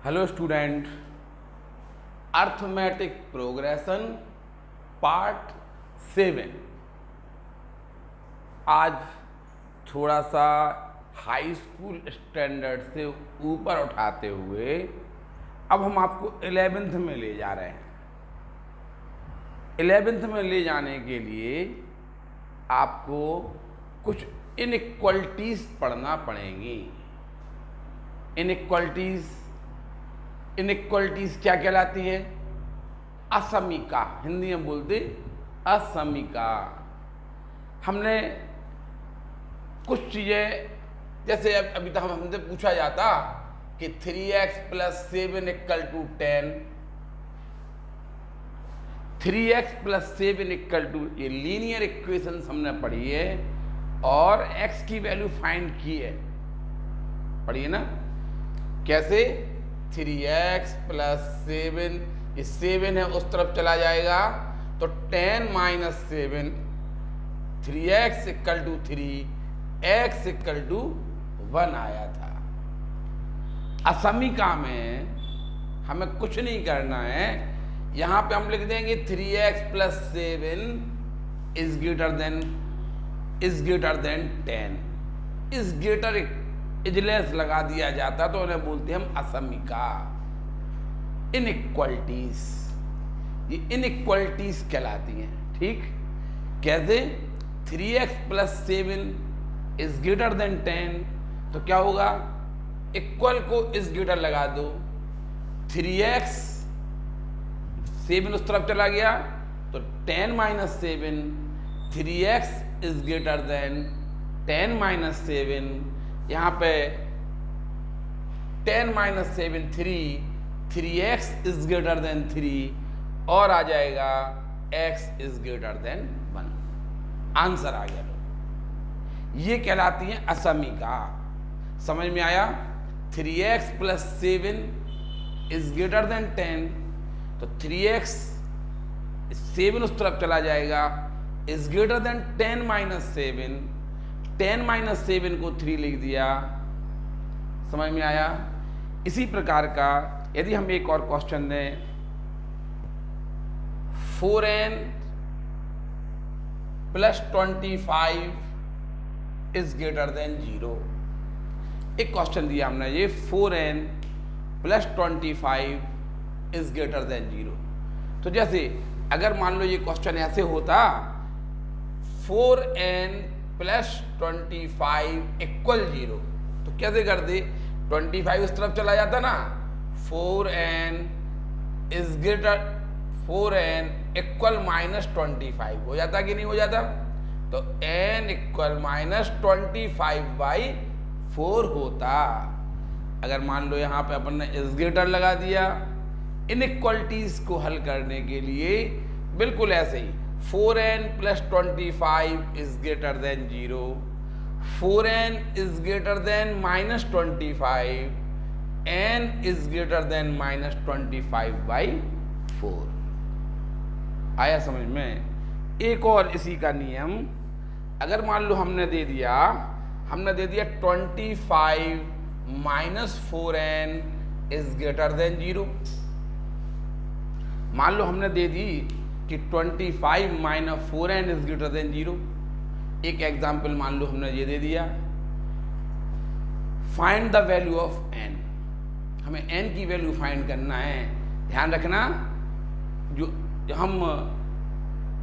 Hello student, arithmetic progression part 7। आज थोड़ा सा हाई स्कूल स्टैंडर्ड से ऊपर उठाते हुए अब हम आपको 11th में ले जा रहे हैं। 11th में ले जाने के लिए आपको कुछ इनइक्वलिटीज़ पढ़ना पड़ेंगी। इनइक्वलिटीज़ क्या कहलाती है? असमीका, हिंदी में बोलते असमीका। हमने कुछ चीज़ें, जैसे अभी तक हमसे पूछा जाता कि 3x + 7 = 10, 3x + 7 = ये लीनियर इक्वेशंस हमने पढ़ी है और x की वैल्यू फाइंड की है, पढ़िए ना। कैसे? 3x + 7, ये 7 है उस तरफ चला जाएगा तो 10 - 7, 3x = 3, x = 1 आया था। असमीका में हमें कुछ नहीं करना है, यहाँ पे हम लिख देंगे 3x + 7 is greater than 10। इस ग्रेटर इजलेस लगा दिया जाता तो उन्हें बोलते हैं हम असमीका, इनइक्वलिटीज। ये इनइक्वलिटीज कहलाती हैं, ठीक। कैसे? 3x + 7 is greater than 10, तो क्या होगा? इक्वल को इस ग्रेटर लगा दो, 3x, 7 उस तरफ चला गया तो 10 - 7, 3x is greater than 10 - 7, यहाँ पे 10 - 7 3, 3x is greater than 3 और आ जाएगा x is greater than 1। Answer आ गया। लो, ये कहलाती है असमीका। समझ में आया? 3x + 7 is greater than 10, तो 3x, 7 उस तरफ चला जाएगा, is greater than 10 - 7, 10 - 7 को 3 लिख दिया। समझ में आया? इसी प्रकार का यदि हम एक और क्वेश्चन दें, 4n + 25 is greater than 0। एक क्वेश्चन दिया हमने, ये 4n + 25 is greater than 0। तो जैसे अगर मान लो ये क्वेश्चन ऐसे होता, 4n + 25 = 0, तो कैसे कर दे? 25 उस तरफ चला जाता ना, 4n = -25 हो जाता कि नहीं हो जाता? तो n = -25/4 होता। अगर मान लो यहाँ पे अपन ने इस ग्रेटर लगा दिया इनइक्वलिटीज को हल करने के लिए, बिल्कुल ऐसे ही 4n + 25 is greater than 0, 4n is greater than -25, n is greater than -25/4। आया समझ में? एक और इसी का नियम, अगर मान लो हमने दे दिया 25 - 4n is greater than 0। मान लो हमने दे दी कि 25 - 4n is greater than 0। एक एग्जाम्पल मान लो हमने ये दे दिया, find the value of n। हमें n की वैल्यू फाइंड करना है। ध्यान रखना, जो हम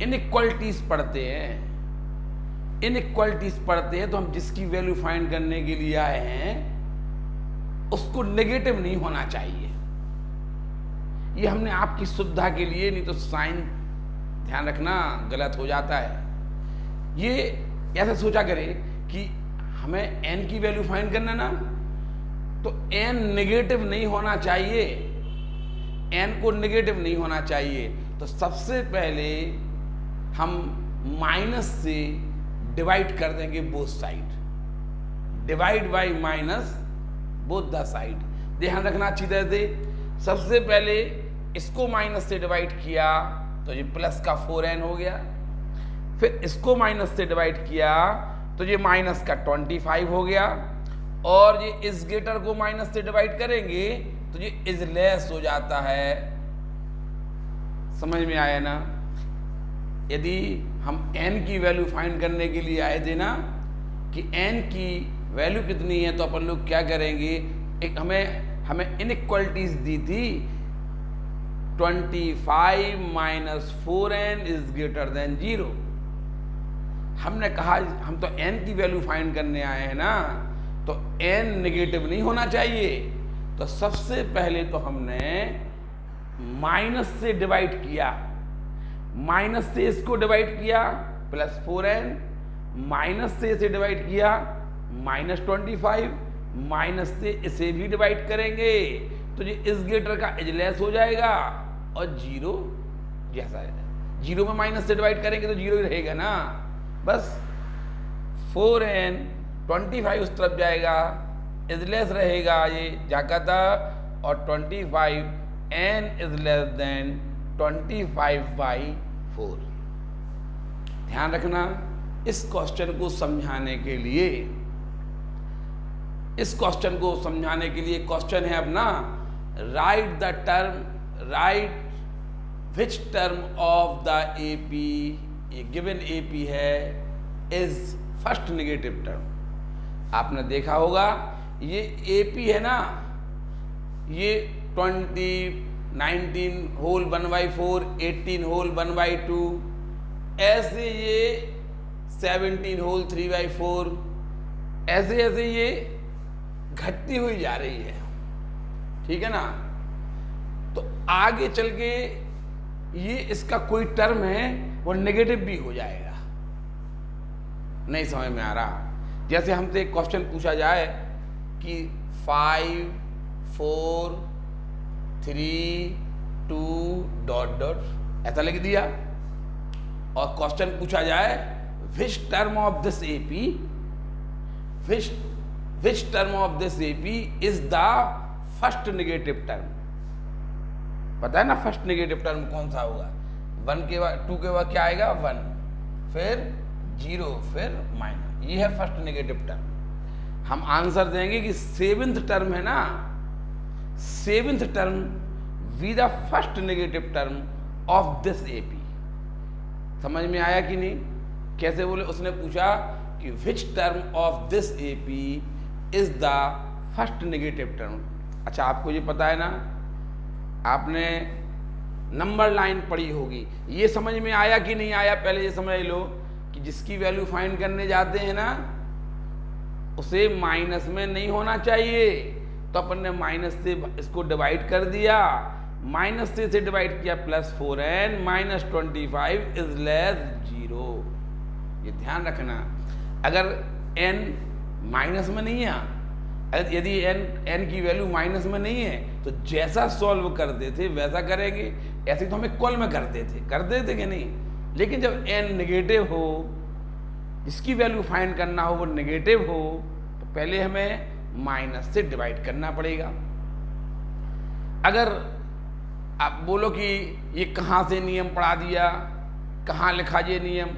इनइक्वलिटीज पढ़ते हैं तो हम जिसकी वैल्यू फाइंड करने के लिए आए हैं उसको नेगेटिव नहीं होना चाहिए। ये हमने आपकी सुविधा के लिए, नहीं तो साइन, ध्यान रखना, गलत हो जाता है। ये ऐसा सोचा करें कि हमें n की वैल्यू फाइंड करना ना, तो n नेगेटिव नहीं होना चाहिए, n को नेगेटिव नहीं होना चाहिए। तो सबसे पहले हम माइनस से डिवाइड कर देंगे both side, divide by minus both the side. ध्यान रखना अच्छी तरह से, सबसे पहले इसको माइनस से डिवाइड किया तो ये प्लस का 4n हो गया, फिर इसको माइनस से डिवाइड किया तो ये माइनस का 25 हो गया, और ये इस ग्रेटर को माइनस से डिवाइड करेंगे तो ये इज लेस हो जाता है। समझ में आया ना? यदि हम n की वैल्यू फाइंड करने के लिए आए थे ना कि n की वैल्यू कितनी है, तो अपन लोग क्या करेंगे, एक हमें इनइक्वालिटीज दी थी 25 minus 4n is greater then 0। हमने कहा हम तो n की वैल्यू फाइंड करने आए हैं ना, तो n नेगेटिव नहीं होना चाहिए। तो सबसे पहले तो हमने माइनस से डिवाइड किया, माइनस से इसको डिवाइड किया प्लस 4n, माइनस से इसे डिवाइड किया माइनस 25, माइनस से इसे भी डिवाइड करेंगे तो ये इस ग्रेटर का इजलेस हो जाएगा और 0 जैसा है। 0 में माइनस से डिवाइड करेंगे तो 0 ही रहेगा ना। बस 4n 25 उस तरफ जाएगा, इजलेस रहेगा ये जाका था, और 25 n इज लेस देन 25/4। ध्यान रखना, इस क्वेश्चन को समझाने के लिए, क्वेश्चन है अपना right the term, right which term of the AP, ये गिवन एपी है इज फर्स्ट नेगेटिव टर्म। आपने देखा होगा ये एपी है ना, ये 20, 19 होल 1/4, 18 होल 1/2, ऐसे ये 17 होल 3/4, ऐसे ऐसे ये घटती हुई जा रही है, ठीक है ना। तो आगे चल के ये इसका कोई टर्म है वो नेगेटिव भी हो जाएगा। नहीं समझ में आ रहा? जैसे हमसे एक क्वेश्चन पूछा जाए कि 5, 4, 3, 2 ... ऐसा लिख दिया, और क्वेश्चन पूछा जाए विच term of this AP, which term of this AP is the first negative term. पता है ना फर्स्ट नेगेटिव टर्म कौन सा होगा? 1 के बाद 2 के बाद क्या आएगा? 1, फिर 0, फिर माइनस, ये है फर्स्ट नेगेटिव टर्म। हम आंसर देंगे कि 7th टर्म है ना, 7th term we the first negative term of this AP. समझ में आया कि नहीं? कैसे बोले? उसने पूछा कि विच term of this AP is the first negative term. अच्छा, आपको ये पता है ना, आपने नंबर लाइन पढ़ी होगी, ये समझ में आया कि नहीं आया? पहले ये समझ लो कि जिसकी वैल्यू फाइंड करने जाते हैं ना, उसे माइनस में नहीं होना चाहिए। तो अपन ने माइनस से इसको डिवाइड कर दिया, माइनस से इसे डिवाइड किया plus 4n minus 25 is less 0। ये ध्यान रखना, अगर n माइनस में नहीं है, यदि n की वैल्यू माइनस में नहीं है, तो जैसा सॉल्व करते थे वैसा करेंगे। ऐसे तो हमें कॉल में करते थे कि नहीं? लेकिन जब n नेगेटिव हो, जिसकी वैल्यू फाइंड करना हो वो नेगेटिव हो, तो पहले हमें माइनस से डिवाइड करना पड़ेगा। अगर आप बोलो कि ये कहाँ से नियम पढ़ा दिया, कहाँ लिखा ये नियम,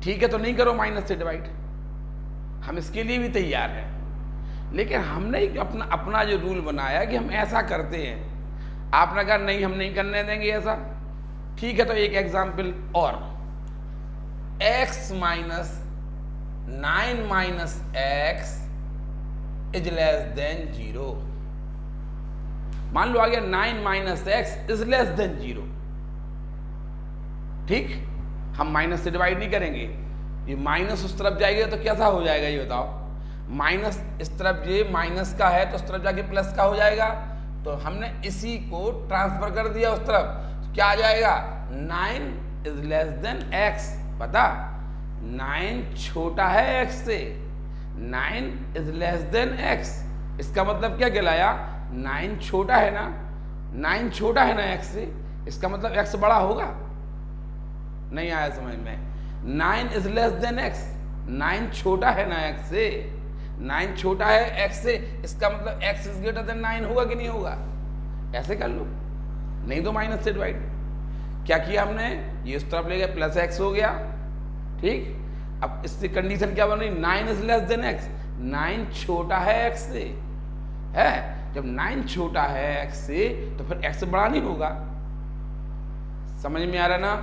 ठीक है तो नहीं करो माइनस से डिवाइड, हम इसके लिए भी तैयार हैं। लेकिन हमने अपना जो रूल बनाया कि हम ऐसा करते हैं, आपने कहा नहीं हम नहीं करने देंगे ऐसा, ठीक है तो एक एग्जाम्पल और, x minus 9 minus x is less than 0। मान लो आ गया 9 minus x is less than 0, ठीक, हम माइनस से डिवाइड नहीं करेंगे। ये माइनस उस तरफ जाएगा तो कैसा हो जाएगा ये बताओ? माइनस इस तरफ, ये माइनस का है तो उस तरफ जाके प्लस का हो जाएगा। तो हमने इसी को ट्रांसफर कर दिया उस तरफ, तो क्या आ जाएगा? 9 इज लेस देन x। पता 9 छोटा है x से, 9 इज लेस देन x, इसका मतलब क्या कहलाया? 9 छोटा है ना, 9 छोटा है ना x से, इसका मतलब x बड़ा होगा। नहीं आया समझ में? 9 इज लेस देन x, 9 छोटा है ना x से, 9 छोटा है x से, इसका मतलब x इज ग्रेटर देन 9 होगा कि नहीं होगा? ऐसे कर लो, नहीं तो माइनस से डिवाइड। क्या किया हमने? ये उस तरफ ले गए, प्लस x हो गया, ठीक। अब इससे कंडीशन क्या बन रही? 9 इज लेस देन x, 9 छोटा है x से, है जब 9 छोटा है x से तो फिर x से बड़ा नहीं होगा। समझ में आ रहा ना?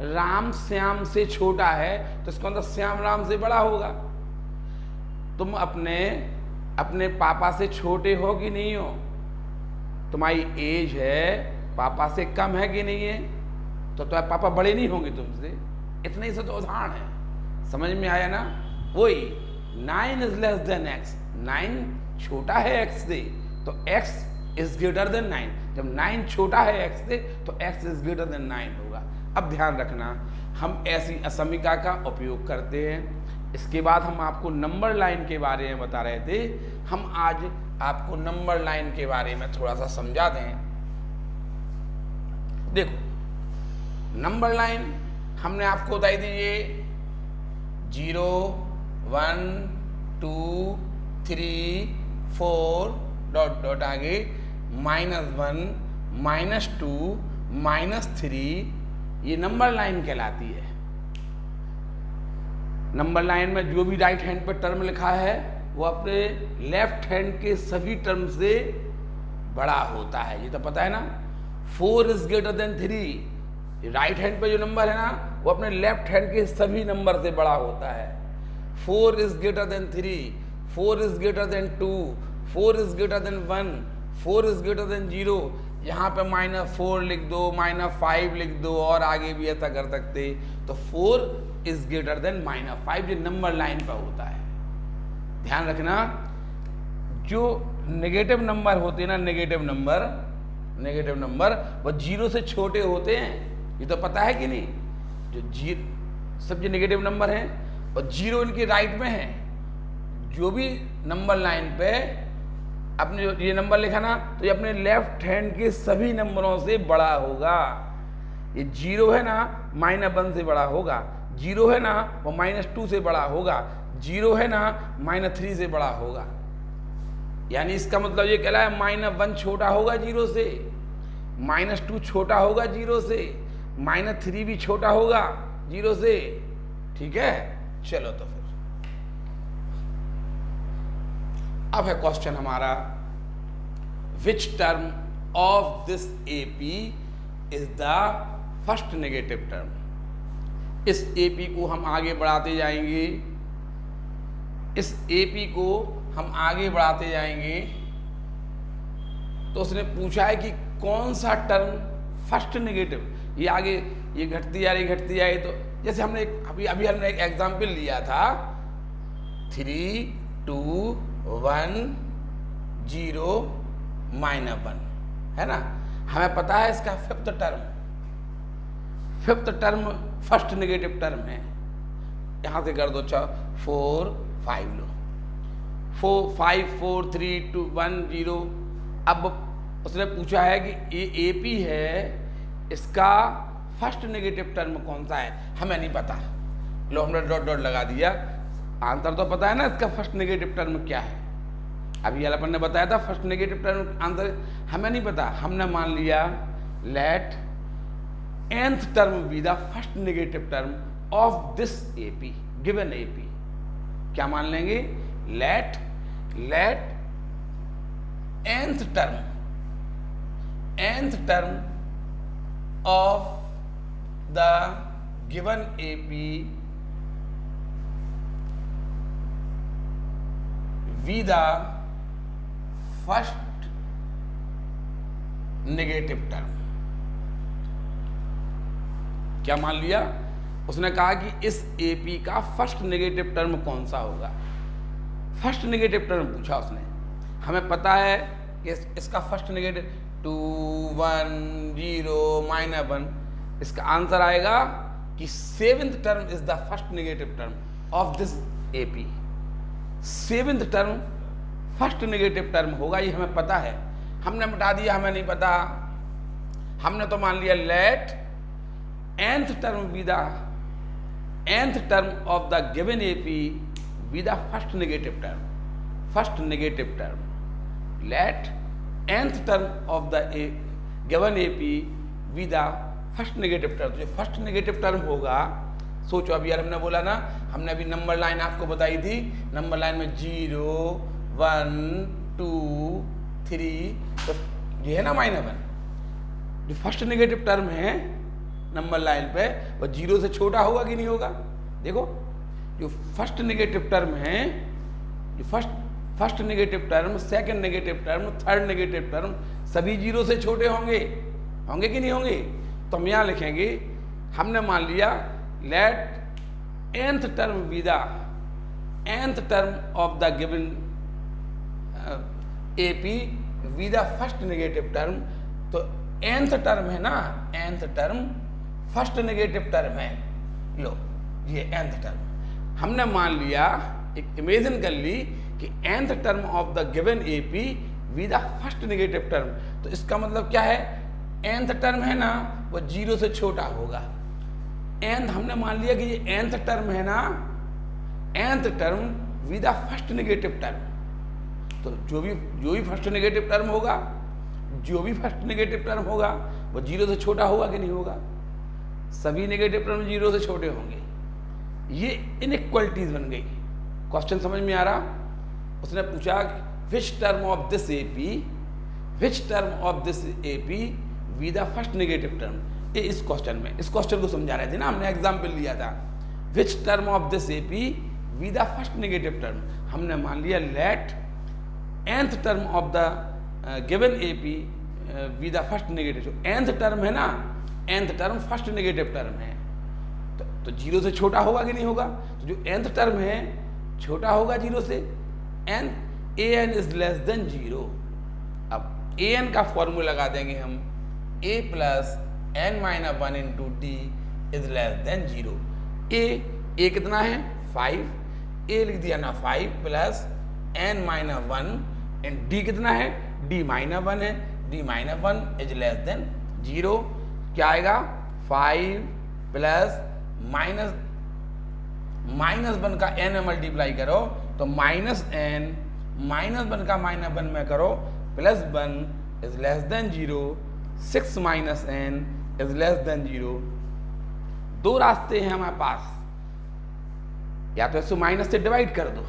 राम श्याम से छोटा है तो इसका मतलब श्याम राम से बड़ा होगा। तुम अपने पापा से छोटे हो कि नहीं हो? तुम्हारी एज है पापा से कम है कि नहीं है? तो तुम्हारे पापा बड़े नहीं होंगे तुमसे। इतना ही से तो उदाहरण है। समझ में आया ना? वही 9 इज लेस देन x, 9 छोटा है x से तो x इज ग्रेटर देन 9। जब 9 छोटा है x से तो x इज ग्रेटर देन 9 होगा। अब ध्यान रखना, हम ऐसी असमीका का उपयोग करते हैं। इसके बाद हम आपको नंबर लाइन के बारे में बता रहे थे। हम आज आपको नंबर लाइन के बारे में थोड़ा सा समझा दें। देखो, नंबर लाइन हमने आपको बताई थी ये 0 1 2 3 4 डॉट डॉट आगे -1 -2 -3, ये नंबर लाइन कहलाती है। नंबर लाइन में जो भी राइट हैंड पे टर्म लिखा है वो अपने लेफ्ट हैंड के सभी टर्म से बड़ा होता है। ये तो पता है ना? 4 is greater then 3, right hand पे जो नंबर है ना वो अपने लेफ्ट हैंड के सभी नंबर से बड़ा होता है। 4 is greater then 3, 4 is greater than 2, 4 is greater then 1, 4 is greater then 0। यहाँ पे -4 लिख दो, -5 लिख दो और आगे भी ऐसा कर सकते। तो 4 इज ग्रेटर देन -5 जो नंबर लाइन पर होता है। ध्यान रखना, जो नेगेटिव नंबर होते हैं ना, नेगेटिव नंबर वो 0 से छोटे होते हैं। ये तो पता है कि नहीं? सब जो नेगेटिव नंबर हैं और 0 इनके राइट में है। जो भी नंबर लाइन पे अपने ये नंबर लिखा ना तो ये अपने लेफ्ट हैंड के सभी नंबरों से बड़ा होगा। ये 0 है ना -1 से बड़ा होगा, 0 है ना वो -2 से बड़ा होगा, 0 है ना -3 से बड़ा होगा। यानी इसका मतलब ये कहला है -1 छोटा होगा 0 से, -2 छोटा होगा 0 से, -3 भी छोटा होगा 0 से। ठीक है, चलो तो फिर अब है क्वेश्चन हमारा, विच term of this AP is the first negative term. इस एपी को हम आगे बढ़ाते जाएंगे, इस एपी को हम आगे बढ़ाते जाएंगे। तो उसने पूछा है कि कौन सा टर्म फर्स्ट नेगेटिव, ये आगे ये घटती जा रही तो जैसे हमने अभी हमने एक एग्जाम्पल लिया था 3 2 1 0 -1, है ना? हमें पता है इसका fifth term first negative term है। यहां से कर दो 4 5 लो, 4 5 4 3 2 1 0। अब उसने पूछा है कि ये एपी है, इसका फर्स्ट नेगेटिव टर्म कौन सा है? हमें नहीं पता। लो हमने डॉट डॉट लगा दिया। आंसर तो पता है ना इसका फर्स्ट नेगेटिव टर्म क्या है? अभी अपन ने बताया था फर्स्ट नेगेटिव टर्म आंसर हमें नहीं पता। हमने मान लिया let nth term be the first negative term of this AP, given AP. क्या मान लेंगे? Let nth term of the given AP be the first negative term. क्या मान लिया? उसने कहा कि इस एपी का फर्स्ट नेगेटिव टर्म कौन सा होगा। फर्स्ट नेगेटिव टर्म पूछा उसने। हमें पता है कि इसका फर्स्ट नेगेटिव 2 1 0 -1। इसका आंसर आएगा कि 7th term is the first negative term of this AP. 7th term first negative term होगा, ये हमें पता है। हमने मिटा दिया, हमें नहीं पता। हमने तो मान लिया let nth term be the nth term of the given AP be the first negative term. Let nth term of the given AP be the first negative term. जो फर्स्ट नेगेटिव टर्म होगा, सोचो अभी यार हमने बोला ना, हमने अभी नंबर लाइन आपको बताई थी। नंबर लाइन में 0 1 2 3, तो ये है ना -1, जो फर्स्ट नेगेटिव टर्म है नंबर लाइन पे वो 0 से छोटा होगा कि नहीं होगा। देखो जो फर्स्ट नेगेटिव टर्म है, जो first negative term, second negative term, third negative term सभी 0 से छोटे होंगे कि नहीं होंगे। तो हम यहाँ लिखेंगे, हमने मान लिया let nth term be the nth term of the given AP be the first negative term. तो nth टर्म है ना, nth term first negative term है, लो ये nth टर्म हमने मान लिया, एक इमेजिन कर ली कि nth term of the given AP be the first negative term. तो इसका मतलब क्या है, nth टर्म है ना वो 0 से छोटा होगा। nth हमने मान लिया कि ये nth टर्म है ना, nth term be the first negative term. तो जो भी फर्स्ट नेगेटिव टर्म होगा, वो 0 से छोटा होगा कि नहीं होगा। सभी नेगेटिव टर्म 0 से छोटे होंगे। ये इनइक्वालिटीज बन गई। क्वेश्चन समझ में आ रहा। उसने पूछा विच term of this AP be the first negative term. ये इस क्वेश्चन को समझा रहे थे ना, हमने एग्जाम्पल लिया था। Which term of this AP be the first negative term. हमने मान लिया let nth term of the given AP be the first negative. जो nth टर्म है ना, nth term first negative term है, तो 0 से छोटा होगा कि नहीं होगा। तो जो nth टर्म है छोटा होगा 0 से, an इज लेस देन 0। अब an का फॉर्मूला लगा देंगे हम, a plus n minus 1 into D is less than 0। a कितना है 5, a लिख दिया ना 5 plus n minus 1 and d कितना है, d माइनस 1 है, d minus 1 is less than 0। क्या आएगा 5 प्लस माइनस 1 का n में मल्टीप्लाई करो तो -n, -1 का -1 में करो plus 1 is less than 0। 6 minus n is less than 0। दो रास्ते हैं हमारे पास, या तो इसको माइनस से डिवाइड कर दो,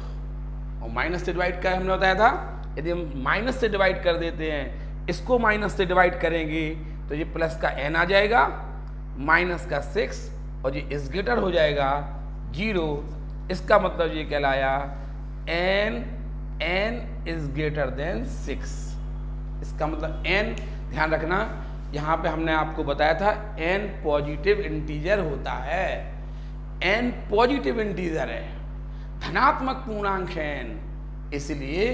और माइनस से डिवाइड कर हमने बताया था, यदि हम माइनस से डिवाइड कर देते हैं, इसको माइनस से डिवाइड करेंगे तो ये प्लस का n आ जाएगा, माइनस का 6 और ये इस ग्रेटर हो जाएगा 0। इसका मतलब ये कहलाया n इज ग्रेटर देन 6। इसका मतलब n, ध्यान रखना यहाँ पे हमने आपको बताया था n पॉजिटिव इंटीजर होता है। n पॉजिटिव इंटीजर है, धनात्मक पूर्णांक है n, इसलिए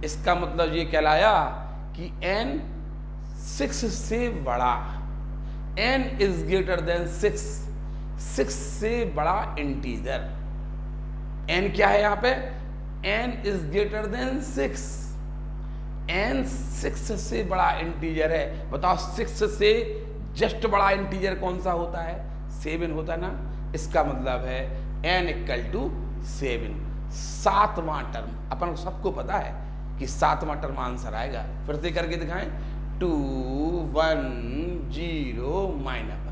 इसका मतलब ये कहलाया कि n 6 से बड़ा, n इज ग्रेटर देन 6 से बड़ा इंटीजर। n क्या है यहाँ पे, n is greater then 6, n 6 से बड़ा इंटीजर है। बताओ 6 से जस्ट बड़ा इंटीजर कौन सा होता है, 7 होता है ना। इसका मतलब है n इक्वल टू 7, 7वां टर्म। अपन सबको पता है कि 7वां टर्म आंसर आएगा। फिर से करके दिखाएं, 2 1 0 -1।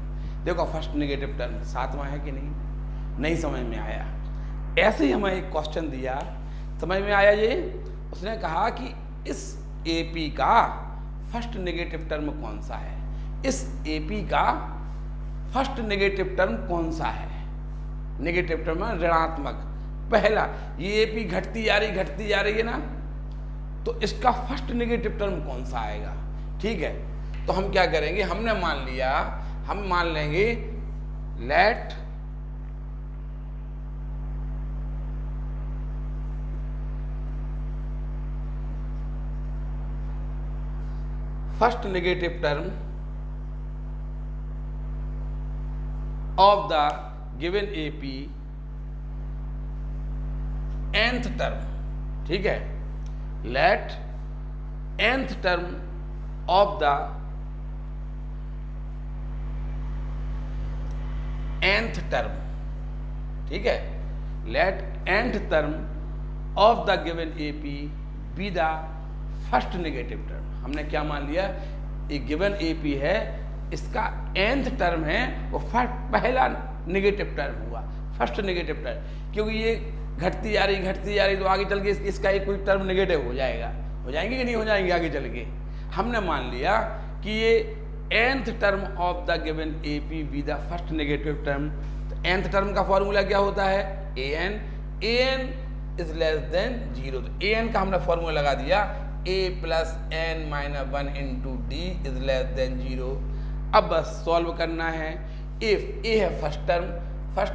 देखो फर्स्ट नेगेटिव टर्म 7वां है कि नहीं समझ में आया। ऐसे ही हमें एक क्वेश्चन दिया, समझ में आया ये। उसने कहा कि इस AP का फर्स्ट नेगेटिव टर्म कौन सा है, इस AP का फर्स्ट नेगेटिव टर्म कौन सा है। नेगेटिव टर्म है ऋणात्मक, पहला ये AP घटती जा रही है ना, तो इसका फर्स्ट नेगेटिव टर्म कौन सा आएगा। ठीक है, तो हम क्या करेंगे, हमने मान लिया, हम मान लेंगे let first negative term of the given AP nth term. ठीक है, let nth term of the nth term, ठीक है, let nth term of the given AP be the first negative term. हमने क्या मान लिया, एक गिवन AP है, इसका nth टर्म है वो पहला नेगेटिव टर्म हुआ, फर्स्ट नेगेटिव टर्म। क्योंकि ये घटती जा रही तो आगे चल के इसका एक कोई टर्म नेगेटिव हो जाएगा, हो जाएंगे कि नहीं हो जाएंगे आगे चल के? हमने मान लिया कि ये nth term of the given AP be the first negative term. तो nth टर्म का फॉर्मूला क्या होता है? an is less than 0। तो an का हमने फॉर्मूला लगा दिया a plus n minus 1 into D is less than 0। अब बस सॉल्व करना है। इफ a है फर्स्ट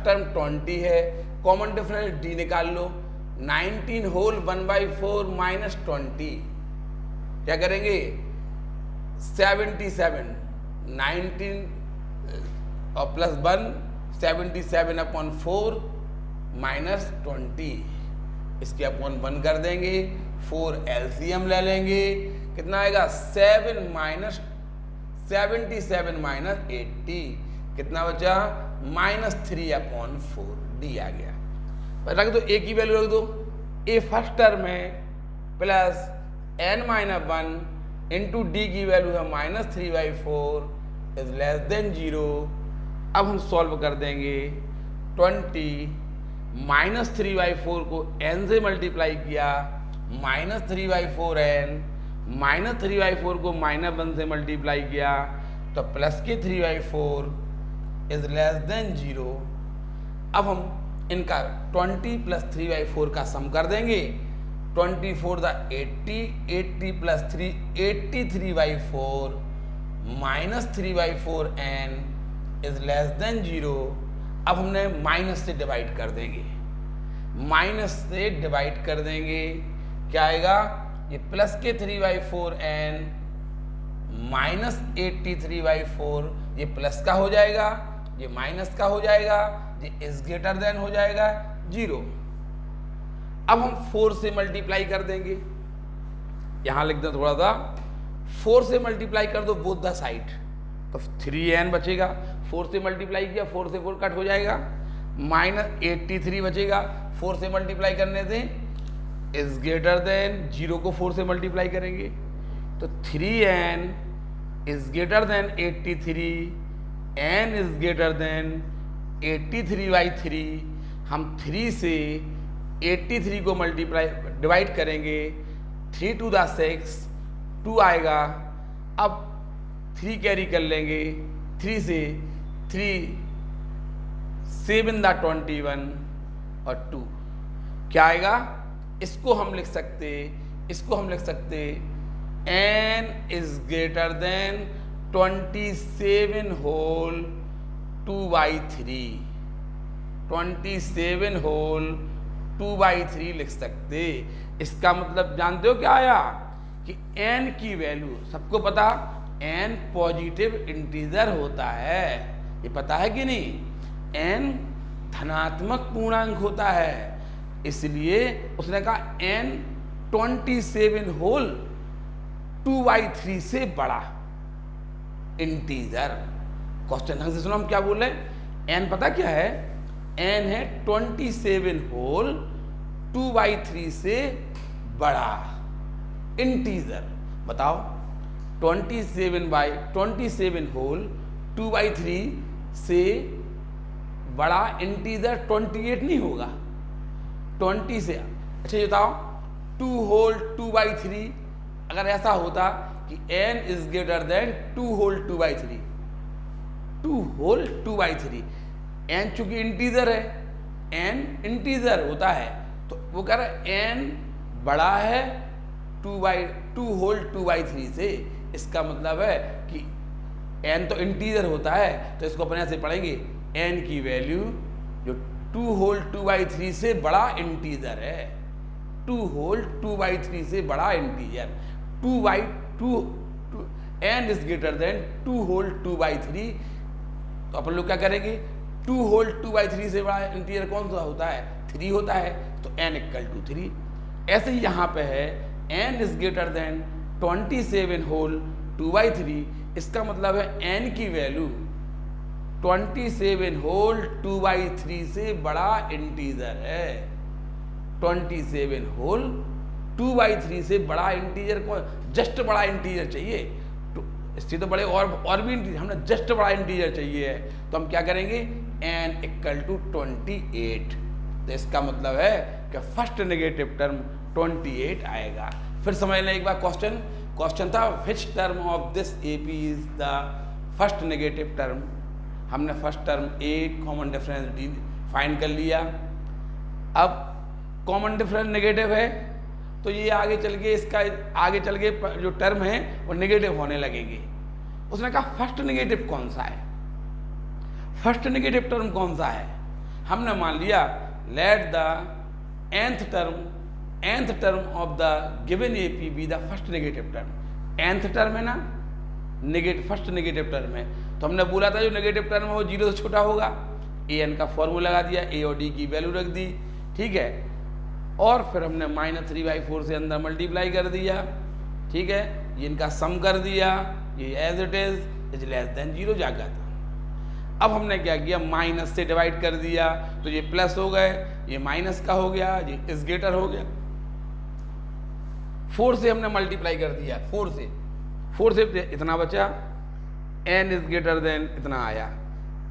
टर्म 20 है, कॉमन डिफरेंस d निकाल लो। 19 होल 1/4 माइनस 20 क्या करेंगे? 77। 19 और प्लस 1 77/4 माइनस 20, इसके अपॉन 1 कर देंगे। 4 एलसीएम ले लेंगे, कितना आएगा? 7 माइनस 77 माइनस 80, कितना बचा? -3/4 डी आ गया। रख दो a की वैल्यू रख दो। a फर्स्ट टर्म है plus n minus 1 into D की वैल्यू है -3/4 इज लेस देन 0। अब हम सॉल्व कर देंगे। 20 -3/4 को n से मल्टीप्लाई किया, -3/4n, -3/4 को -1 से मल्टीप्लाई किया तो प्लस के 3/4 इज लेस देन 0। अब हम इनका 20 प्लस 3/4 का सम कर देंगे। 24 the 80, 80 plus 3 83/4 minus 3/4n is less than 0। अब हमने माइनस से डिवाइड कर देंगे, माइनस से डिवाइड कर देंगे, क्या आएगा? ये प्लस के 3/4n माइनस 83/4, ये प्लस का हो जाएगा, ये माइनस का हो जाएगा, ये इज ग्रेटर देन हो जाएगा 0। अब हम 4 से मल्टीप्लाई कर देंगे, यहां लिख दो थोड़ा सा। 4 से मल्टीप्लाई कर दो बोथ द साइड, तो 3n बचेगा। 4 से मल्टीप्लाई किया, 4 से 4 कट हो जाएगा, -83 बचेगा। 4 से मल्टीप्लाई करने से इज ग्रेटर देन 0 को 4 से मल्टीप्लाई करेंगे तो 3n is greater then 83, n is greater then 83/3। हम 3 से 83 को मल्टीप्लाई डिवाइड करेंगे, 3 to the 6 2 आएगा। अब 3 कैरी कर लेंगे, 3 से 3 7 द 21 और 2 क्या आएगा? इसको हम लिख सकते n is greater than 27 whole 2/3, 27 whole 2/3 लिख सकते। इसका मतलब जानते हो क्या आया? कि n की वैल्यू सबको पता, n पॉजिटिव इंटीजर होता है, ये पता है कि नहीं? n धनात्मक पूर्णांक होता है, इसलिए उसने कहा n 27 होल 2/3 से बड़ा इंटीजर। क्वेश्चन ढंग से सुनो, हम क्या बोल रहे हैं? n पता क्या है? n है 27 होल 2/3 से बड़ा इंटीजर। बताओ 27 होल 2/3 से बड़ा इंटीजर 28 नहीं होगा? 20 से अच्छा ये बताओ 2 होल 2/3 अगर ऐसा होता कि n is greater than 2 whole 2/3, 2 whole 2/3, n चूंकि इंटीजर है, n इंटीजर होता है तो वो कह रहा है n बड़ा है 2 होल 2/3 से। इसका मतलब है कि n तो इंटीजर होता है, तो इसको अपने से पढ़ेंगे n की वैल्यू जो 2 होल 2/3 से बड़ा इंटीजर है, 2 होल 2/3 से बड़ा integer, 2 n is greater than 2 whole 2/3। तो अपन लोग क्या करेंगे? 2 होल 2/3 से बड़ा इंटीजर कौन सा होता है? 3 होता है, तो n इक्वल टू 3। ऐसे ही यहाँ पे है n is greater than 27 whole 2/3, इसका मतलब है n की वैल्यू 27 होल 2/3 से बड़ा इंटीजर है। 27 होल 2/3 से बड़ा इंटीजर कौन? जस्ट बड़ा इंटीजर चाहिए, तो इससे तो बड़े और भी इंटीजर, हमने जस्ट बड़ा इंटीजर चाहिए है, तो हम क्या करेंगे? n equal to 28। तो इसका मतलब है कि फर्स्ट नेगेटिव टर्म 28 आएगा। फिर समझ लें एक बार क्वेश्चन था which term of this AP is the first negative term. हमने फर्स्ट टर्म ए कॉमन डिफरेंस डी फाइंड कर लिया। अब कॉमन डिफरेंस नेगेटिव है तो ये आगे चल के इसका आगे चल के जो टर्म है वो नेगेटिव होने लगेंगे। उसने कहा फर्स्ट नेगेटिव कौन सा है, फर्स्ट नेगेटिव टर्म कौन सा है। हमने मान लिया let the nth term of the given AP be the first negative term. nth term है ना, फर्स्ट नेगेटिव टर्म है, तो हमने बोला था जो नेगेटिव टर्म है वो 0 से छोटा होगा। an का फॉर्मूला लगा दिया, a और d की वैल्यू रख दी, ठीक है। और फिर हमने -3/4 से अंदर मल्टीप्लाई कर दिया, ठीक है। ये इनका सम कर दिया, ये as it is less than 0 जाएगा। अब हमने क्या किया, माइनस से डिवाइड कर दिया तो ये प्लस हो गए, ये माइनस का हो गया, ये इस ग्रेटर हो गया। 4 से हमने मल्टीप्लाई कर दिया, 4 से इतना बचा, n इज ग्रेटर देन इतना आया।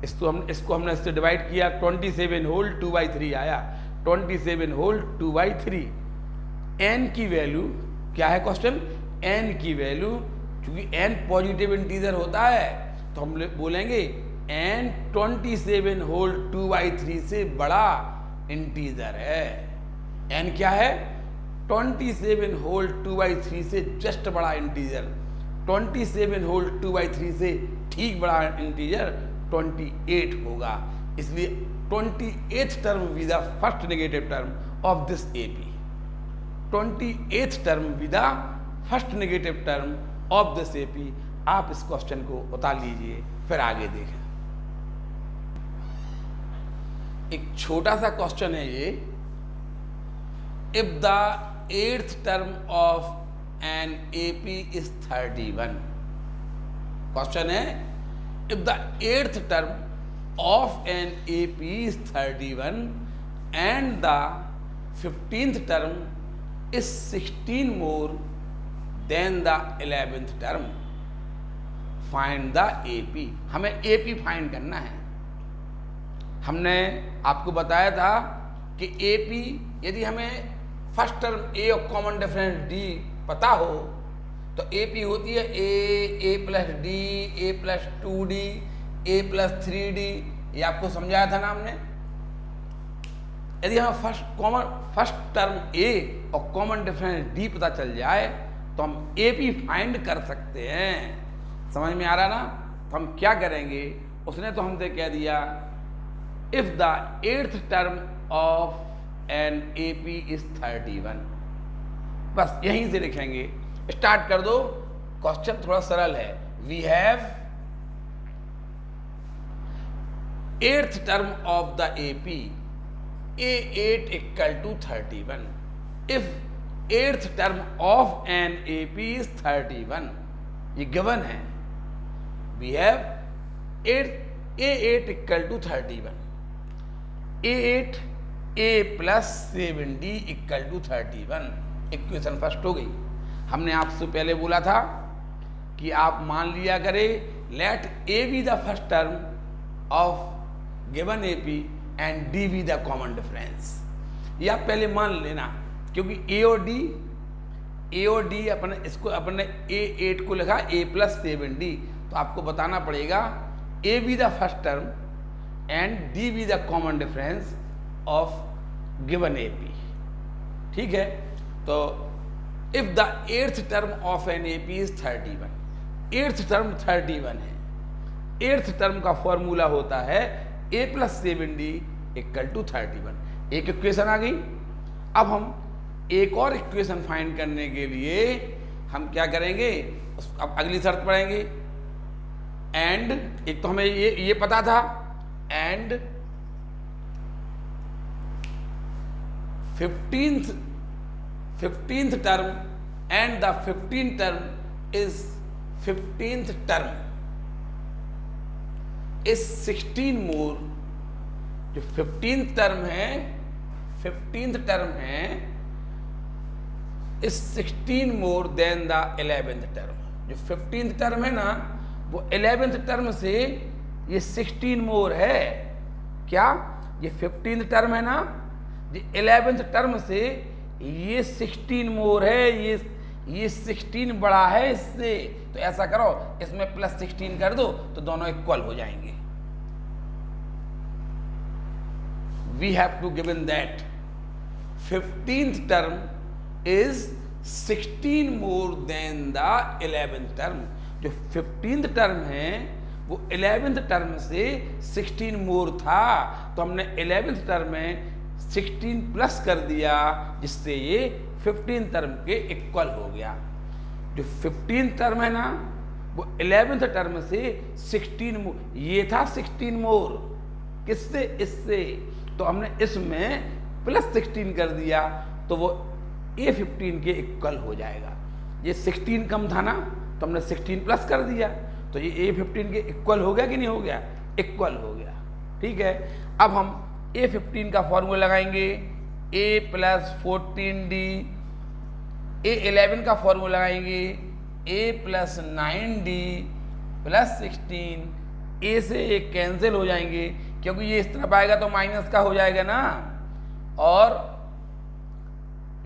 इसको हमने इससे डिवाइड किया, 27 होल 2/3 आया, 27 होल 2/3। n की वैल्यू क्या है क्वेश्चन, n की वैल्यू, क्योंकि n पॉजिटिव इंटीजर होता है तो हम बोलेंगे n 27 होल 2/3 से बड़ा इंटीजर है। n क्या है, 27 होल 2/3 से जस्ट बड़ा इंटीजर, 27 होल 2/3 से ठीक बड़ा इंटीजर 28 होगा। इसलिए 28th term with the first negative term of this AP, 28th term with the first negative term of this AP. आप इस क्वेश्चन को उतार लीजिए, फिर आगे देखें। एक छोटा सा क्वेश्चन है ये, if the 8th term of an AP इज 31। क्वेश्चन है if the 8th term of an AP is 31 and the 15th term is 16 more than the 11th term, find the AP। हमें AP फाइंड करना है। हमने आपको बताया था कि AP यदि हमें फर्स्ट टर्म A और कॉमन डिफरेंस D पता हो तो AP होती है A plus D, A plus 2D, a plus 3d, ये आपको समझाया था ना हमने। यदि हमें फर्स्ट टर्म a और कॉमन डिफरेंस d पता चल जाए तो हम AP फाइंड कर सकते हैं। समझ में आ रहा ना। तो हम क्या करेंगे, उसने तो हमसे कह दिया if the 8th term of an AP is 31। बस यहीं से लिखेंगे, स्टार्ट कर दो। क्वेश्चन थोड़ा सरल है। We have 8th term of the AP, A8 equal to 31. If 8th term of an AP is 31, ये given है। We have A8 equal to 31. A8 A plus 7D equal to 31। Equation first हो गई। हमने आपसे पहले बोला था कि आप मान लिया करें let A be the first term of गिवन AP and D be the common difference. ये आप पहले मान लेना, क्योंकि ए और डी अपने A8 को लिखा A प्लस 7D, तो आपको बताना पड़ेगा A B the first term and D B the common difference of given AP. ठीक है, तो if the 8th term of an AP इज 31, 8th टर्म 31 है। 8th टर्म का फॉर्मूला होता है a plus 7D equal to 31। एक equation आ गई। अब हम एक और इक्वेशन फाइंड करने के लिए हम क्या करेंगे, अब अगली शर्त पढ़ेंगे। एंड एक तो हमें ये पता था, and 15th term and the 15th term is 15th term is 16 मोर। जो 15th टर्म है, 15th टर्म है is 16 more than the 11th term. जो 15th टर्म है ना वो 11th टर्म से ये 16 मोर है। क्या ये 15th टर्म है ना, ये 11th टर्म से ये 16 मोर है। ये 16 बड़ा है इससे, तो ऐसा करो इसमें +16 कर दो तो दोनों इक्वल हो जाएंगे। We have to given that 15th term is 16 more than the 11th term. जो 15th टर्म है वो 11th टर्म से 16 मोर था, तो हमने 11th टर्म में 16 प्लस कर दिया, जिससे ये 15th टर्म के इक्वल हो गया। जो 15th टर्म है ना वो 11th टर्म से 16 मोर, ये था 16 मोर किससे, इससे, तो हमने इसमें +16 कर दिया तो वो A15 के इक्वल हो जाएगा। ये 16 कम था ना तो हमने 16 प्लस कर दिया, तो ये A15 के इक्वल हो गया कि नहीं हो गया, इक्वल हो गया। ठीक है, अब हम A15 का फॉर्मूला लगाएंगे, A + 14D। A11 का फॉर्मूला लगाएंगे, A + 9D + 16। A से A कैंसिल हो जाएंगे क्योंकि ये इस तरफ आएगा तो माइनस का हो जाएगा ना, और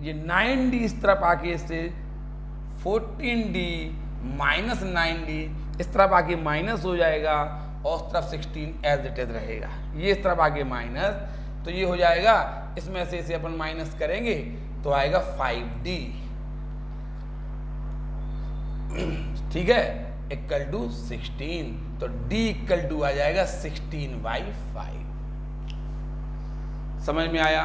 ये 9D इस तरफ आके इससे 14D - 9D इस तरफ आके माइनस हो जाएगा, और उस तरफ 16 एज इट इज रहेगा। ये इस तरफ आके माइनस, तो ये हो जाएगा, इसमें से इसे अपन माइनस करेंगे तो आएगा 5D। ठीक है, = 16, तो D = आ जाएगा 16/5। समझ में आया?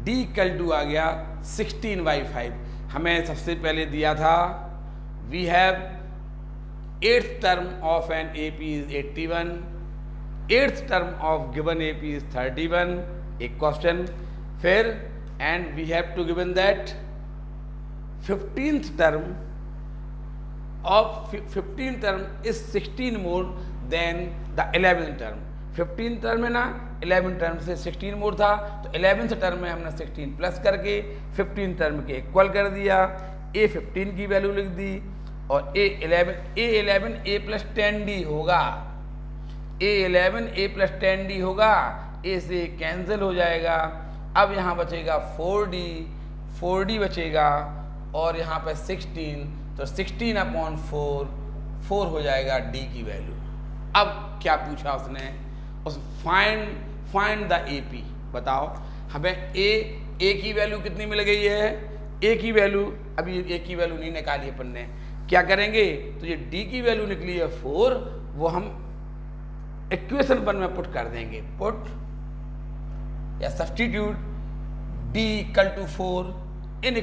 D = आ गया 16/5। हमें सबसे पहले दिया था we have 8th term of an AP is 81, 8th term of given AP is 31, एक क्वेश्चन। फिर and we have to given that 15th term is 16 more than the 11th term. 15th term है ना, 11th term से 16 मोर था, तो 11th term में हमने 16 plus करके 15th टर्म के इक्वल कर दिया। A15 की वैल्यू लिख दी, और A11 A + 10D होगा, A11 A + 10D होगा, A से कैंसिल हो जाएगा। अब यहाँ बचेगा 4D बचेगा, और यहाँ पे 16, तो 16/4 4 हो जाएगा D की वैल्यू। अब क्या पूछा उसने, उस फाइंड द AP। बताओ हमें A की वैल्यू कितनी मिल गई है, A की वैल्यू, अभी A की वैल्यू नहीं निकाली अपन ने, क्या करेंगे, तो ये D की वैल्यू निकली है 4, वो हम इक्वेशन 1 में पुट कर देंगे, पुट या substitute D = 4 in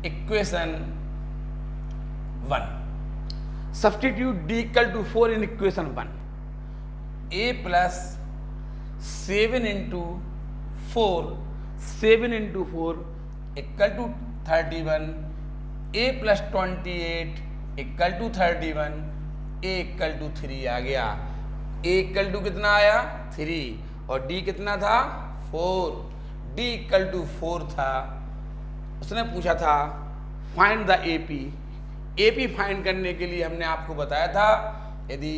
equation 1। Substitute D = 4 in equation 1। A + 7 × 4 = 31, A + 28 = 31, A = 3 आ गया। A = कितना आया, 3, और D कितना था, 4। D = 4 था। उसने पूछा था फाइंड द AP फाइंड करने के लिए हमने आपको बताया था, यदि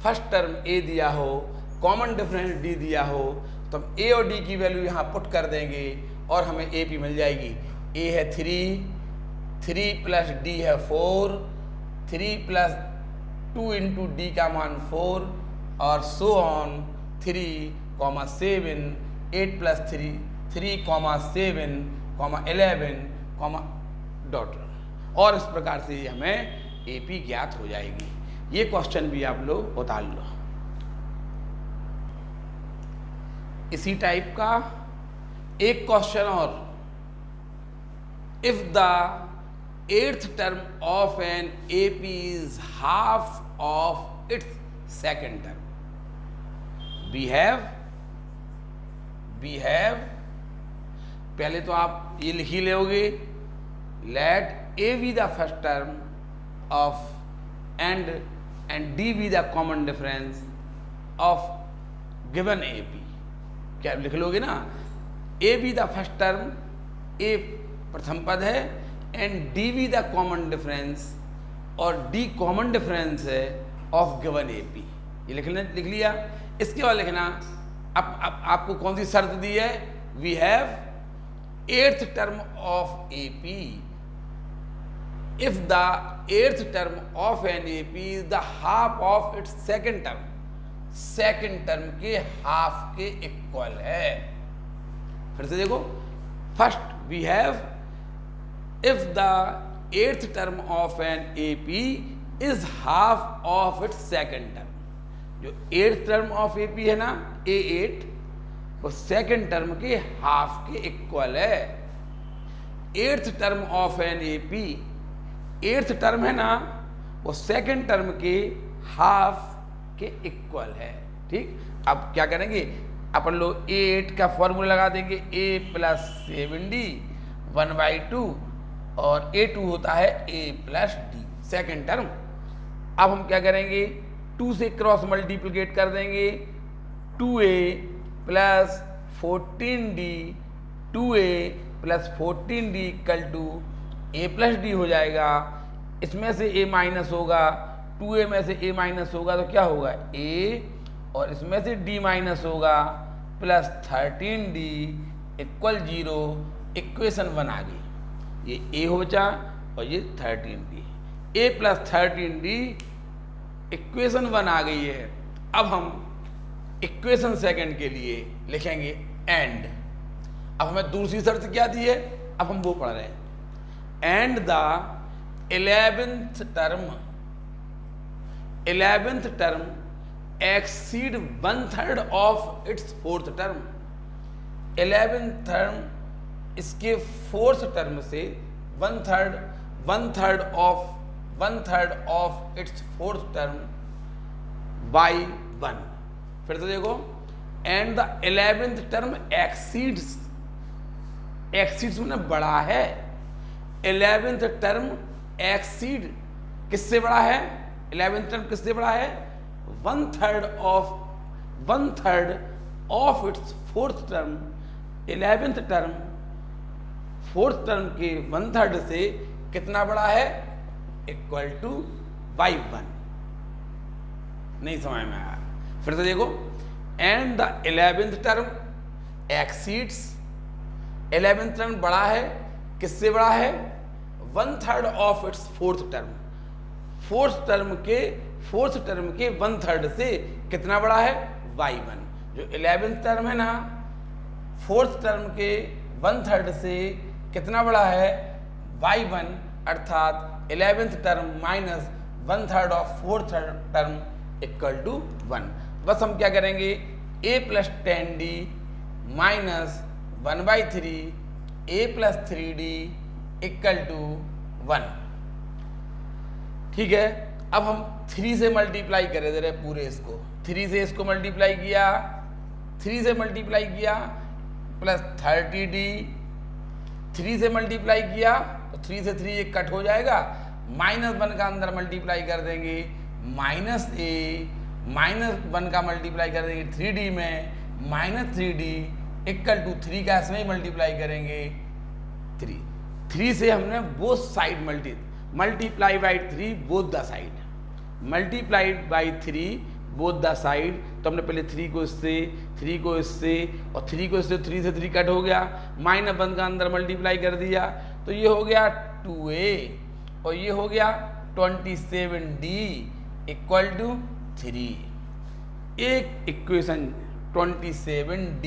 फर्स्ट टर्म A दिया हो, कॉमन डिफरेंस D दिया हो, तो हम A और D की वैल्यू यहाँ पुट कर देंगे और हमें AP मिल जाएगी। A है 3 + D है 4, 3 + 2 × D का मान 4, और सो ऑन 3, 7, 8 + 3, 3, 7, 11, डॉट, और इस प्रकार से हमें AP ज्ञात हो जाएगी। ये क्वेश्चन भी आप लोग उतार लो। इसी टाइप का एक क्वेश्चन और, if the 8th term of an AP is half of its second term, we have, पहले तो आप ये लिख ही लोगे, let A be the first term of and D be the common difference of given AP। क्या लिख लोगे ना, A be the first term, A प्रथम पद है, and D be the common difference, और D common difference है of given AP। ये लिख लिया। इसके बाद लिखना, अब आपको कौन सी शर्त दी है, we have eighth term of AP, if the eighth term of an AP is the half of its second term, second term के हाफ के इक्वल है। फिर से देखो, first we have if the eighth term of an AP is half of its second term, जो eighth term of AP है ना A8, वो सेकेंड टर्म के हाफ के इक्वल है। Eighth term of an AP, eighth term है ना, वो सेकेंड टर्म के हाफ के इक्वल है। ठीक, अब क्या करेंगे, अपन लोग A8 का फॉर्मूला लगा देंगे, A प्लस 7D 1/2 और A2 होता है A plus D, second term. अब हम क्या करेंगे, 2 से क्रॉस मल्टीप्लिकेट कर देंगे, 2A plus 14D, 2A plus 14D equal to A plus D हो जाएगा। इसमें से A माइनस होगा, 2A में से A माइनस होगा तो क्या होगा A, और इसमें से D माइनस होगा, प्लस 13D इक्वल 0। इक्वेशन 1 आ गई, ये A हो बचा और ये 13D, A plus 13D equation 1 आ गई है। अब हम इक्वेशन सेकंड के लिए लिखेंगे एंड। अब हमें दूसरी शर्त क्या दी है, अब हम वो पढ़ रहे हैं, and the 11th term exceed 1/3 of its fourth term। 11th term इसके फोर्थ टर्म से 1/3 of its fourth term by 1। फिर से देखो, and the 11th term exceeds मतलब बड़ा है। 11th term एक्सीड किससे बड़ा है, 11th टर्म किससे बड़ा है, 1/3 of its fourth term. 11th term fourth term के 1/3 से कितना बड़ा है, इक्वल टू by 1। नहीं समझ में आया, फिर से देखो, and the 11th term exceeds, 11th term बड़ा है, किससे बड़ा है, 1/3 of its fourth term. Fourth term के 1/3 से कितना बड़ा है, y1। जो 11th टर्म है ना, फोर्थ टर्म के 1/3 से कितना बड़ा है, y1, अर्थात 11th टर्म minus 1/3 of fourth term equal to 1। बस हम क्या करेंगे, A plus 10D minus 1/3 A plus 3D equal to 1। ठीक है, अब हम 3 से मल्टीप्लाई करे दे रहे पूरे इसको, 3 से इसको मल्टीप्लाई किया, 3 से मल्टीप्लाई किया प्लस 30D, 3 से मल्टीप्लाई किया तो 3 से 3 एक कट हो जाएगा, -1 का अंदर मल्टीप्लाई कर देंगे, -1 का मल्टीप्लाई कर देंगे 3D में, -3D इक्वल टू 3 का इसमें ही मल्टीप्लाई करेंगे 3 से हमने both side multiply by 3 both the side, multiplied by 3 both the side. तो हमने पहले 3 को इससे, 3 को इससे और 3 को इससे, 3 से 3 कट हो गया, -1 का अंदर मल्टीप्लाई कर दिया तो ये हो गया 2A और ये हो गया 27D इक्वल टू 3। एक equation 27D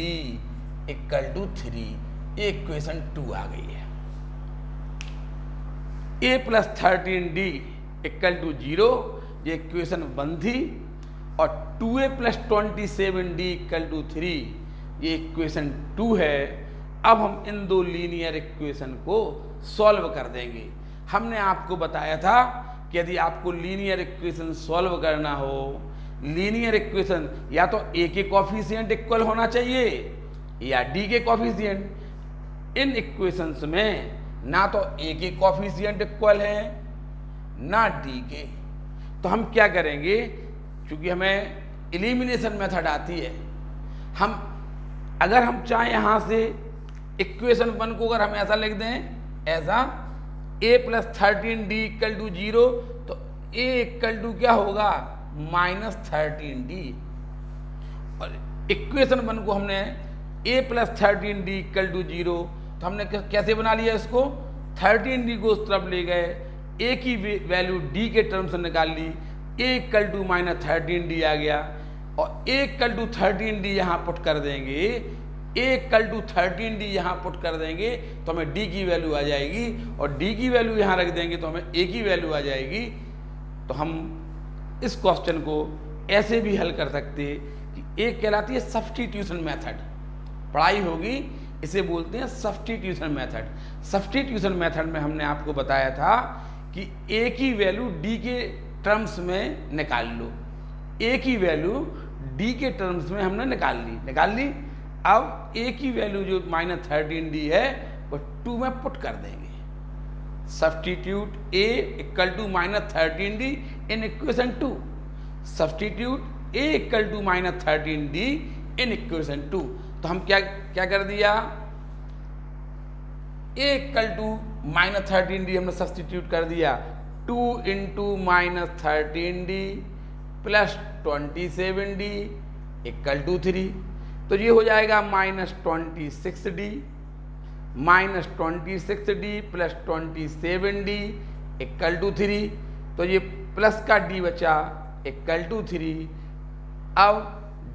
equal to 3, equation 2 आ गई है। A plus 13D equal to 0, ये इक्वेशन 1 थी, और 2A plus 27D equal to 3, ये इक्वेशन 2 है। अब हम इन दो लीनियर इक्वेशन को सॉल्व कर देंगे। हमने आपको बताया था कि यदि आपको लीनियर इक्वेशन सॉल्व करना हो, लीनियर इक्वेशन या तो A के कॉफिशिएंट इक्वल होना चाहिए या D के कॉफिशिएंट। इन इक्वेशंस में ना तो A के कॉफिशिएंट इक्वल है ना D के, तो हम क्या करेंगे, क्योंकि हमें एलिमिनेशन मेथड आती है, अगर हम चाहें यहाँ से इक्वेशन 1 को अगर हम ऐसा लिख दें, ऐसा A plus 13D equal to 0, तो A इक्वल टू क्या होगा, -13D, और इक्वेशन 1 को हमने A plus 13D equal to 0, तो हमने कैसे बना लिया इसको, 13D को उस तरफ ले गए, ए की वैल्यू डी के टर्म से निकाल ली, ए इक्वल टू माइनस 13D आ गया, और ए इक्वल टू 13D यहाँ पुट कर देंगे, ए इक्वल टू 13D यहाँ पुट कर देंगे तो हमें डी की वैल्यू आ जाएगी, और डी की वैल्यू यहाँ रख देंगे तो हमें ए की वैल्यू आ जाएगी। तो हम इस क्वेश्चन को ऐसे भी हल कर सकते हैं कि एक कहलाती है सब्स्टिट्यूशन मेथड, पढ़ाई होगी, इसे बोलते हैं सब्स्टिट्यूशन मेथड। सब्स्टिट्यूशन मेथड में हमने आपको बताया था कि ए की वैल्यू डी के टर्म्स में निकाल लो, ए की वैल्यू डी के टर्म्स में हमने निकाल ली। अब ए की वैल्यू जो माइनस 13D है वो 2 में पुट कर देंगे। Substitute A equal to minus 13D in equation 2, substitute A equal to minus 13D in equation 2। तो हम क्या कर दिया, ए इक्वल टू माइनस 13D हमने सब्स्टिट्यूट कर दिया, 2 into minus 13D plus 27D equal to 3। तो ये हो जाएगा minus 26D, minus 26D plus 27D equal to 3। तो ये प्लस का D बचा इक्वल टू 3। अब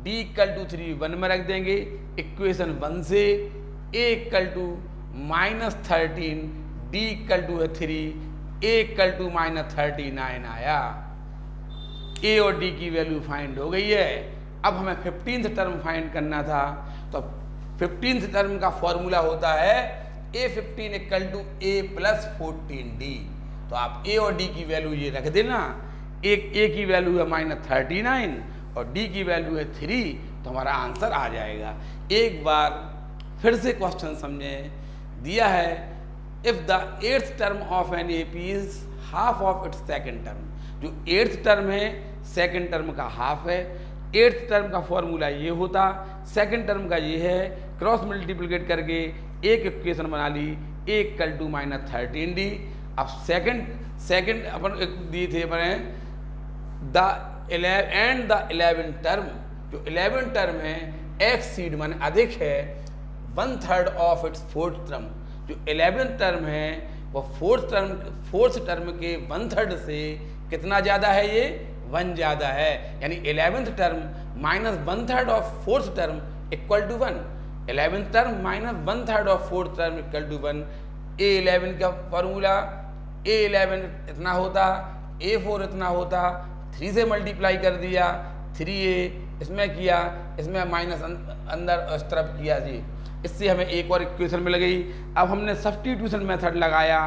D इक्वल टू 3 1 में रख देंगे, इक्वेशन 1 से A equal to minus 13, D equal to 3, A equal to minus 39 आया। A और D की वैल्यू फाइंड हो गई है। अब हमें 15th टर्म फाइंड करना था, तो 15th टर्म का फॉर्मूला होता है A15 equal to A plus 14D। तो आप A और D की वैल्यू ये रख देना, एक A की वैल्यू है माइनस 39 और D की वैल्यू है 3, तो हमारा आंसर आ जाएगा। एक बार फिर से क्वेश्चन समझें, दिया है if the 8th term of an AP is half of its second term. जो 8th टर्म है सेकेंड टर्म का हाफ है। 8th टर्म का फॉर्मूला ये होता, सेकेंड टर्म का ये है, क्रॉस मल्टीप्लिकेट करके एक इक्वेशन बना ली, ए इक्वल टू माइनस 13D। अब सेकेंड अपन दिए थे अपने द 11th टर्म, जो 11th टर्म है एक्सीड माने अधिक है 1/3 ऑफ इट्स 4th टर्म। जो 11th टर्म है वो फोर्थ टर्म के 1/3 से कितना ज़्यादा है, ये 1 ज़्यादा है, यानी 11th टर्म minus 1/3 of 4th term equal to 1। 11th टर्म minus 1/3 of 4th term equal to 1। A11 का फॉर्मूला, A11 इतना होता, A4 इतना होता, 3 से मल्टीप्लाई कर दिया, 3A इसमें किया, इसमें माइनस अंदर इस तरफ किया जी, इससे हमें एक और इक्वेशन मिल गई। अब हमने सब्स्टिट्यूशन मेथड लगाया,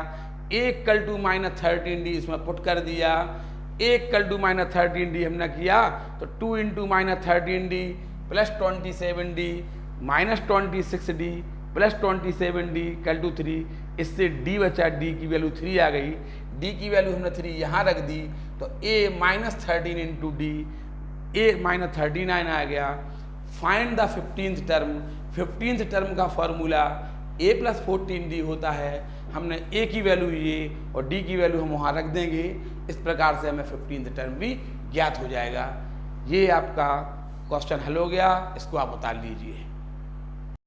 A equal to minus 13D इसमें पुट कर दिया, A equal to minus 13D हमने किया तो 2 into minus 13D plus 27D minus 26D plus 27D equal to 3। इससे D बचा, D की वैल्यू 3 आ गई, D की वैल्यू हमने 3 यहाँ रख दी, तो A minus 13 into D, A minus 39 आ गया। Find the 15th term. 15th term का फॉर्मूला A प्लस 14D होता है, हमने A की वैल्यू ये और D की वैल्यू हम वहाँ रख देंगे। इस प्रकार से हमें 15th टर्म भी ज्ञात हो जाएगा। ये आपका क्वेश्चन हल हो गया, इसको आप उतार लीजिए।